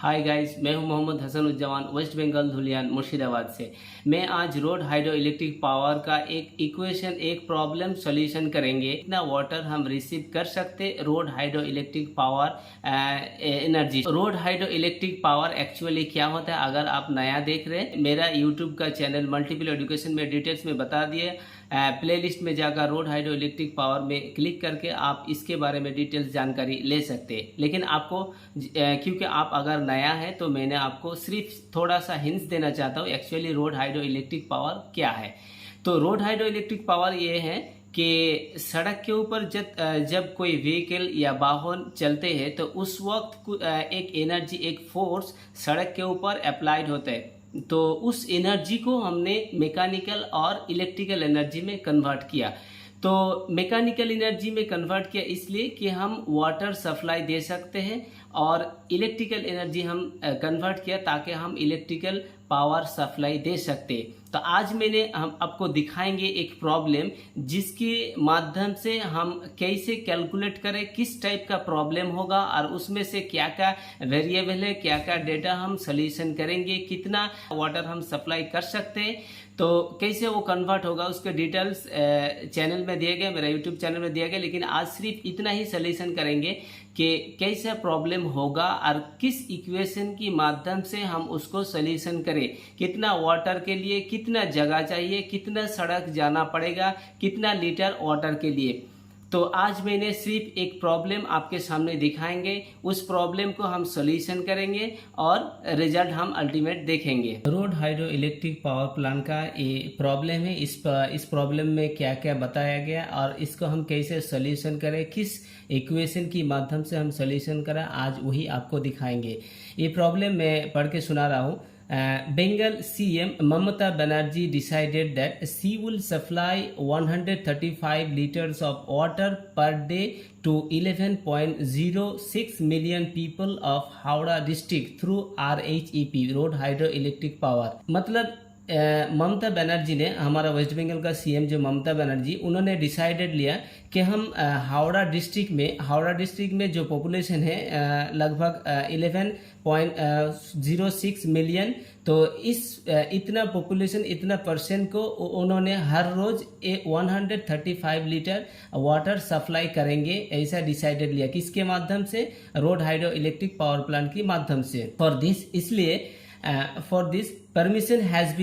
Hi guys, मैं हूं Mohammad Hasan उज्जमान, waste Bengal Dhuliyan Murshidabad से। मैं आज रोड हाइड्रो इलेक्ट्रिक पावर का एक इक्वेशन, एक प्रॉब्लम सॉल्यूशन करेंगे। कितना वाटर हम रिसीव कर सकते road hydro electric power energy. Road hydro electric power actually क्या होता है? अगर आप नया देख रहे हैं, मेरा यूट्यूब का चैनल मल्टीपल एजुकेशन में डिटेल्स में बता दिए। प्लेलिस्ट में जाकर रोड हाइड्रो इलेक्ट्रिक पावर में क्लिक करके आप इसके बारे में डिटेल्स जानकारी ले सकते हैं। लेकिन आपको क्योंकि आप अगर नया है तो मैंने आपको सिर्फ थोड़ा सा हिंट्स देना चाहता हूँ actually road hydro electric power क्या है। तो रोड हाइड्रो इलेक्ट्रिक पावर ये है कि सड़क के ऊपर जब कोई व्हीकल या वाहन चलते हैं तो उस वक्त एक एनर्जी, एक फोर्स सड़क के ऊपर अप्लाइड होता है। तो उस एनर्जी को हमने मैकेनिकल और इलेक्ट्रिकल एनर्जी में कन्वर्ट किया। तो मैकेनिकल एनर्जी में कन्वर्ट किया इसलिए कि हम वाटर सप्लाई दे सकते हैं, और इलेक्ट्रिकल एनर्जी हम कन्वर्ट किया ताकि हम इलेक्ट्रिकल पावर सप्लाई दे सकते। तो आज हम आपको दिखाएंगे एक प्रॉब्लम जिसके माध्यम से हम कैसे कैलकुलेट करें किस टाइप का प्रॉब्लम होगा, और उसमें से क्या क्या वेरिएबल है, क्या क्या डेटा हम सॉल्यूशन करेंगे, कितना वाटर हम सप्लाई कर सकते हैं, तो कैसे वो कन्वर्ट होगा, उसके डिटेल्स चैनल में दिए गए, मेरा यूट्यूब चैनल में दिया गया। लेकिन आज सिर्फ इतना ही सॉल्यूशन करेंगे कि कैसा प्रॉब्लम होगा और किस इक्वेशन की माध्यम से हम उसको सॉल्यूशन करें। कितना वाटर के लिए कितना जगह चाहिए, कितना सड़क जाना पड़ेगा, कितना लीटर वाटर के लिए। तो आज मैंने सिर्फ एक प्रॉब्लम आपके सामने दिखाएंगे, उस प्रॉब्लम को हम सॉल्यूशन करेंगे और रिजल्ट हम अल्टीमेट देखेंगे। Road hydro electric power plant का ये प्रॉब्लम है। इस प्रॉब्लम में क्या क्या बताया गया और इसको हम कैसे सॉल्यूशन करें, किस इक्वेशन की माध्यम से हम सॉल्यूशन करें, आज वही आपको दिखाएंगे। ये प्रॉब्लम मैं पढ़ के सुना रहा हूँ। Bengal CM Mamata Banerjee decided that she will supply 135 liters of water per day to 11.06 million people of Howrah district through RHEP Road Hydroelectric Power। मतलब ममता बनर्जी ने, हमारा वेस्ट बंगाल का सीएम जो ममता बनर्जी, उन्होंने डिसाइडेड लिया कि हम हावड़ा डिस्ट्रिक्ट में जो पॉपुलेशन है लगभग 11.06 मिलियन, तो इस इतना पॉपुलेशन, इतना परसेंट को उन्होंने हर रोज 135 लीटर वाटर सप्लाई करेंगे, ऐसा डिसाइडेड लिया। किसके माध्यम से? Road hydro electric power plant के माध्यम से। For this, permission has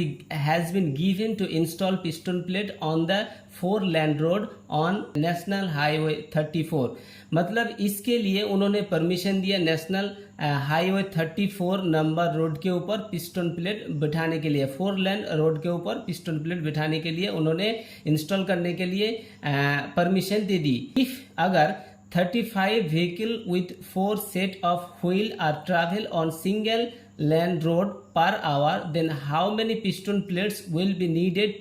been given to install piston plate on the 4-lane road on National Highway 34। मतलब इसके लिए उन्होंने परमिशन दिया नेशनल हाईवे 34 नंबर रोड के ऊपर पिस्टन प्लेट बिठाने के लिए। 4-लेन रोड के ऊपर पिस्टन प्लेट बिठाने के लिए उन्होंने इंस्टॉल करने के लिए परमिशन दे दी। अगर 35 vehicle with 4 set of wheel are travel on single lane road per hour, then how many piston plates will be needed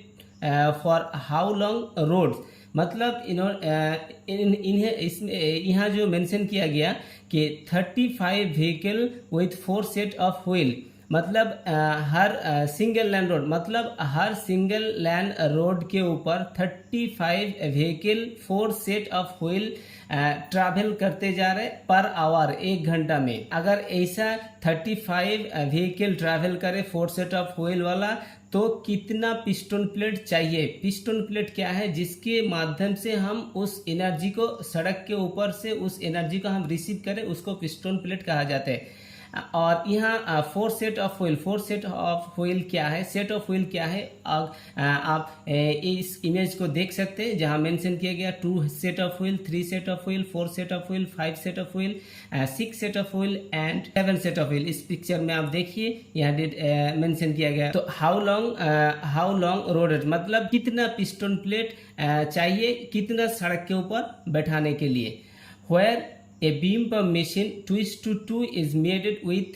for how long roads। मतलब इन्हें इसमें यहाँ जो मेंशन किया गया कि 35 vehicle with 4 set of wheel, मतलब हर single लैन road, मतलब हर सिंगल लैन रोड के ऊपर 35 vehicle 4 set of wheel travel करते जा रहे पर आवर, 1 घंटा में। अगर ऐसा 35 व्हीकल ट्रैवल करे 4 सेट ऑफ व्हील वाला, तो कितना पिस्टन प्लेट चाहिए? पिस्टन प्लेट क्या है? जिसके माध्यम से हम उस एनर्जी को, सड़क के ऊपर से उस एनर्जी को हम रिसीव करें, उसको पिस्टन प्लेट कहा जाता है। और यहाँ 4 set of wheel, 4 set of wheel क्या है, सेट ऑफ व्हील क्या है, आप इस इमेज को देख सकते हैं जहाँ मेंशन किया गया 2 set of wheel, 3 set of wheel, 4 set of wheel, 5 set of wheel, 6 set of wheel and 7 set of wheel. इस पिक्चर में आप देखिए यहाँ मेंशन किया गया। तो हाउ लॉन्ग रोड, मतलब कितना पिस्टन प्लेट चाहिए, कितना सड़क के ऊपर बैठाने के लिए। Where a beam pump machine twist to 2 is made with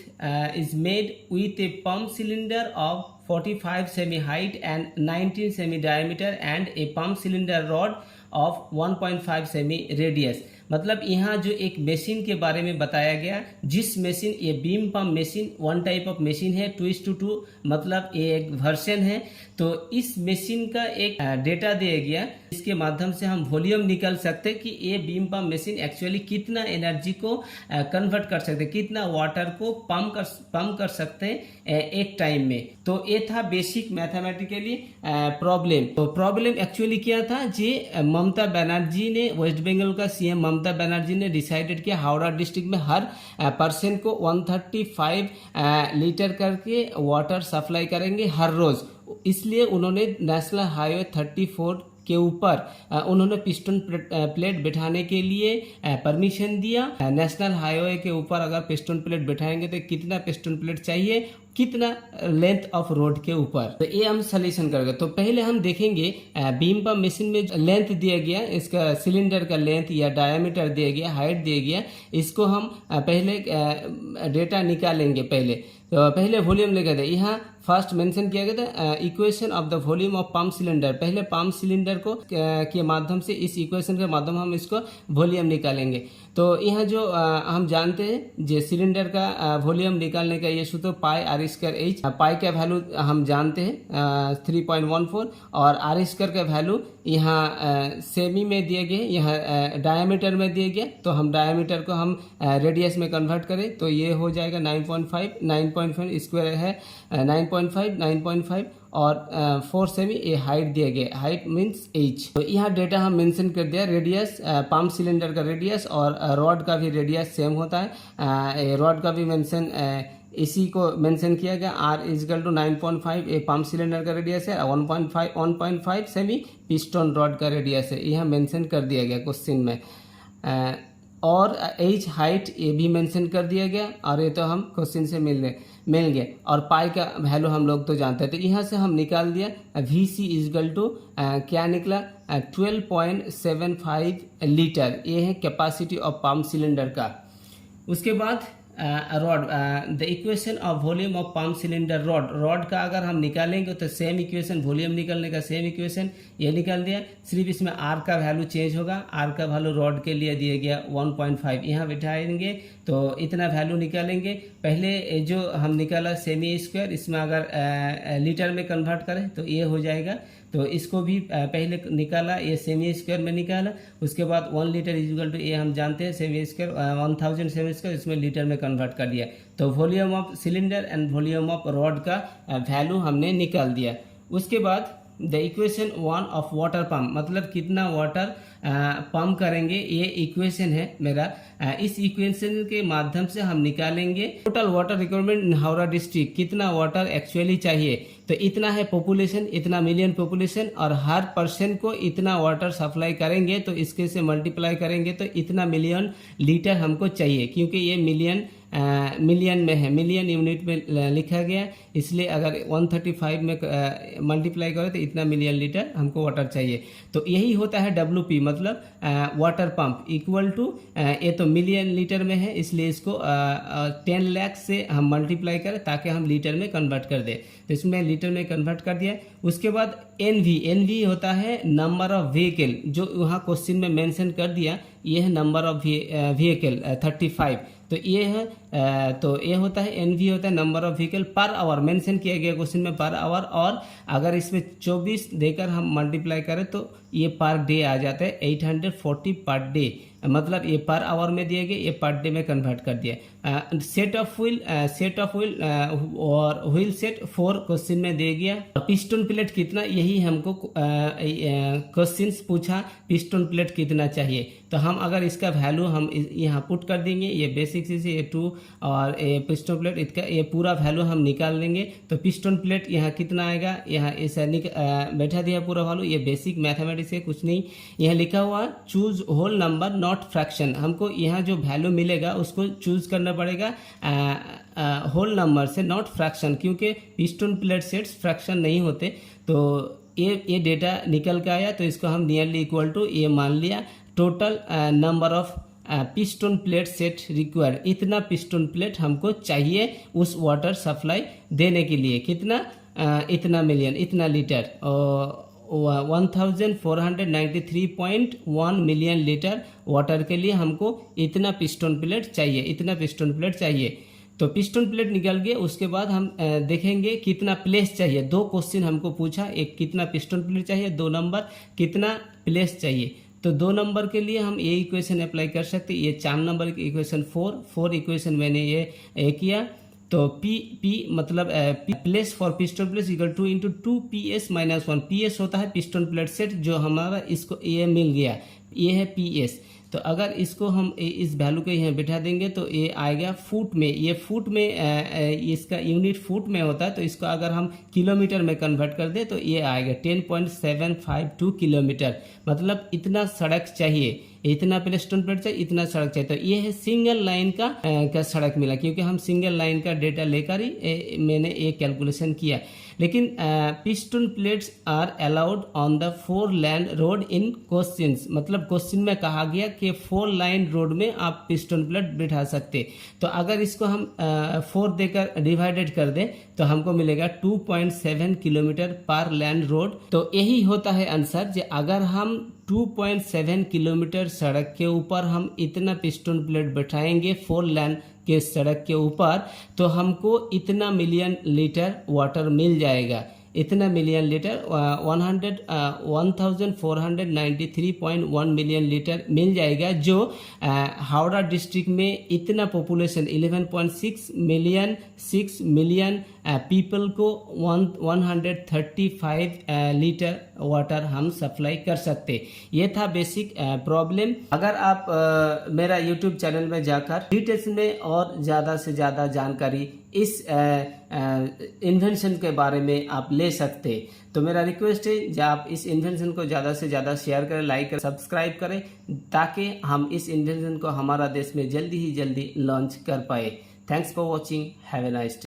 a pump cylinder of 45 semi height and 19 semi diameter and a pump cylinder rod of 1.5 semi radius। मतलब यहाँ जो एक मशीन के बारे में बताया गया, जिस मशीन, ये beam pump machine 1 type of machine है, ट्विस्ट टू 2 मतलब ये एक वर्जन है। तो इस मशीन का एक डेटा दिया गया इसके माध्यम से हम वॉल्यूम निकाल सकते हैं कि ये बीम पंप मशीन एक्चुअली कितना एनर्जी को कन्वर्ट कर सकते हैं, कितना वाटर को पंप कर सकते हैं एक टाइम में। तो ये था बेसिक मैथमेटिकली प्रॉब्लम। तो प्रॉब्लम एक्चुअली क्या था जी, ममता बनर्जी ने, वेस्ट बंगाल का सीएम ममता बनर्जी ने डिसाइडेड किया हावड़ा डिस्ट्रिक्ट में हर पर्सन को 135 लीटर करके वाटर सप्लाई करेंगे हर रोज। इसलिए उन्होंने नेशनल हाईवे 34 के ऊपर उन्होंने पिस्टन प्लेट बिठाने के लिए परमिशन दिया। नेशनल हाईवे के ऊपर अगर पिस्टन प्लेट बिठाएंगे तो कितना पिस्टन प्लेट चाहिए, कितना लेंथ ऑफ रोड के ऊपर, तो ये हम सॉल्यूशन करेंगे। तो पहले हम देखेंगे बीम पंप मशीन में लेंथ दिया गया, इसका सिलेंडर का लेंथ या डायमीटर दिया गया, हाइट दिया गया, इसको हम पहले डेटा निकालेंगे। पहले वॉल्यूम लिखा था, यहाँ फर्स्ट मेंशन किया गया था equation of the volume of pump cylinder. पहले पंप सिलेंडर को के माध्यम से, इस इक्वेशन के माध्यम हम इसको वॉल्यूम निकालेंगे। तो यहाँ जो हम जानते हैं जो सिलेंडर का वॉल्यूम निकालने का ये सूत्र पाई आर स्क्वायर एच। पाई का वैल्यू हम जानते हैं 3.14 और आर स्क्वायर का वैल्यू यहाँ सेमी में दिए गए, यहाँ डायमीटर में दिए गए। तो हम डायमीटर को हम रेडियस में कन्वर्ट करें तो ये हो जाएगा 9.5 स्क्वायर है 9.5 और 4 सेमी ये हाइट दिया गया, हाइट मीन्स एच। तो यहाँ डेटा हम मेंशन कर दिया, रेडियस पंप सिलेंडर का रेडियस और रॉड का भी रेडियस सेम होता है। रॉड का भी मेंशन इसी को मेंशन किया गया, आर इजकल टू 9.5 ये पंप सिलेंडर का रेडियस है, 1.5 सेमी पिस्टन रॉड का रेडियस है, यह मेंशन कर दिया गया क्वेश्चन में। और एच हाइट ये भी मेंशन कर दिया गया और ये तो हम क्वेश्चन से मिल गए। और पाई का वैल्यू हम लोग तो जानते हैं, तो यहाँ से हम निकाल दिया वी सी इजकल टू क्या निकला 12.75 लीटर, ये है कैपेसिटी ऑफ पंप सिलेंडर का। उसके बाद rod, the equation of volume of pump cylinder rod का अगर हम निकालेंगे तो सेम इक्वेशन, वॉल्यूम निकालने का सेम इक्वेशन ये निकाल दिया। सिर्फ इसमें आर का वैल्यू चेंज होगा, आर का वैल्यू रॉड के लिए दिया गया 1.5, यहाँ बिठाएंगे तो इतना वैल्यू निकालेंगे। पहले जो हम निकाला सेमी स्क्वायर, इसमें अगर लीटर में कन्वर्ट करें तो ये हो जाएगा। तो इसको भी पहले निकाला, ये सेमी स्क्वायर में निकाला। उसके बाद 1 लीटर इक्वल टू ये हम जानते हैं सेमी स्क्वायर 1000 सेमी स्क्वायर, इसमें लीटर में कन्वर्ट कर दिया। तो volume of cylinder and volume of rod का वैल्यू हमने निकाल दिया। उसके बाद the equation 1 of water pump, मतलब कितना वाटर पंप करेंगे, ये इक्वेशन है मेरा। इस इक्वेशन के माध्यम से हम निकालेंगे total water requirement in Howrah district, कितना वाटर एक्चुअली चाहिए। तो इतना है पॉपुलेशन, इतना मिलियन पॉपुलेशन और हर पर्सन को इतना वाटर सप्लाई करेंगे तो इसके से मल्टीप्लाई करेंगे तो इतना मिलियन लीटर हमको चाहिए, क्योंकि ये मिलियन में है, मिलियन यूनिट में लिखा गया, इसलिए अगर 135 में मल्टीप्लाई करें तो इतना मिलियन लीटर हमको वाटर चाहिए। तो यही होता है WP, मतलब वाटर पंप इक्वल टू, ये तो मिलियन लीटर में है इसलिए इसको 10 लाख से हम मल्टीप्लाई करें ताकि हम लीटर में कन्वर्ट कर दें। तो इसमें लीटर में कन्वर्ट कर दिया। उसके बाद NV होता है नंबर ऑफ व्हीकल, जो वहाँ क्वेश्चन में मेंशन कर दिया, ये है नंबर ऑफ व्हीकल 35। तो ये है तो ये होता है NV होता है number of vehicle per hour, mention किया गया क्वेश्चन में पर आवर। और अगर इसमें 24 देकर हम मल्टीप्लाई करें तो ये पर डे आ जाता है 840 पर डे, मतलब ये पर आवर में दिए गए, ये पर डे में कन्वर्ट कर दिया। सेट ऑफ व्हील और व्हील सेट 4 क्वेश्चन में दे गया। पिस्टन प्लेट कितना, यही हमको क्वेश्चन पूछा, पिस्टन प्लेट कितना चाहिए। तो हम अगर इसका वैल्यू हम यहाँ पुट कर देंगे, ये बेसिक चीज़ ये 2 और ये पिस्टन प्लेट, इसका ये पूरा वैल्यू हम निकाल लेंगे। तो पिस्टन प्लेट यहाँ कितना आएगा, यहाँ ऐसा बैठा दिया पूरा वैल्यू, ये बेसिक मैथमेटिक्स है, कुछ नहीं। यहाँ लिखा हुआ choose whole number not fraction, हमको यहाँ जो वैल्यू मिलेगा उसको चूज करना पड़ेगा होल नंबर से, नॉट फ्रैक्शन, क्योंकि पिस्टन प्लेट सेट्स फ्रैक्शन नहीं होते। तो ये डेटा निकल के आया, तो इसको हम नियरली इक्वल टू ये मान लिया total number of piston plate set require, इतना पिस्टन प्लेट हमको चाहिए उस वाटर सप्लाई देने के लिए। कितना, इतना मिलियन, इतना लीटर, 1493.1 मिलियन लीटर वाटर के लिए हमको इतना पिस्टन प्लेट चाहिए, इतना पिस्टन प्लेट चाहिए। तो पिस्टन प्लेट निकल गए। उसके बाद हम देखेंगे कितना प्लेस चाहिए। 2 क्वेश्चन हमको पूछा, एक कितना पिस्टन प्लेट चाहिए, 2 नंबर कितना प्लेस चाहिए। तो 2 नंबर के लिए हम ये इक्वेशन अप्लाई कर सकते हैं। ये 4 नंबर की इक्वेशन 4 इक्वेशन मैंने ये किया। तो पी मतलब place for piston plate equal two into 2PS-1। PS होता है पिस्टन प्लेट सेट, जो हमारा इसको ये मिल गया, ये है PS। तो अगर इसको हम इस वैल्यू को यहाँ बिठा देंगे तो ये आएगा फुट में। ये फुट में इसका यूनिट फुट में होता है, तो इसको अगर हम किलोमीटर में कन्वर्ट कर दें तो ये आएगा 10.752 किलोमीटर। मतलब इतना सड़क चाहिए, इतना पिस्टन प्लेट चाहिए, इतना सड़क चाहिए। तो ये है सिंगल लाइन का सड़क मिला, क्योंकि हम सिंगल लाइन का डेटा लेकर ही मैंने ये कैलकुलेशन किया। लेकिन piston plates are allowed on the 4 line road in questions, मतलब क्वेश्चन में कहा गया कि 4 लाइन रोड में आप पिस्टन प्लेट बिठा सकते। तो अगर इसको हम 4 देकर डिवाइडेड कर दें तो हमको मिलेगा 2.7 किलोमीटर पर लाइन रोड। तो यही होता है आंसर, जो अगर हम 2.7 किलोमीटर सड़क के ऊपर हम इतना पिस्टन प्लेट बैठाएंगे 4 लाइन के सड़क के ऊपर, तो हमको इतना मिलियन लीटर वाटर मिल जाएगा। इतना मिलियन लीटर 1493.1 मिलियन लीटर मिल जाएगा, जो हावड़ा डिस्ट्रिक्ट में इतना पॉपुलेशन 11.6 मिलियन पीपल को 135 लीटर वाटर हम सप्लाई कर सकते। ये था बेसिक प्रॉब्लम। अगर आप मेरा यूट्यूब चैनल में जाकर डिटेल्स में और ज़्यादा से ज़्यादा जानकारी इस इन्वेंशन के बारे में आप ले सकते, तो मेरा रिक्वेस्ट है कि आप इस इन्वेंशन को ज़्यादा से ज़्यादा शेयर करें, लाइक करें, सब्सक्राइब करें, ताकि हम इस इन्वेंशन को हमारा देश में जल्दी ही जल्दी लॉन्च कर पाए। Thanks for watching, have a nice day.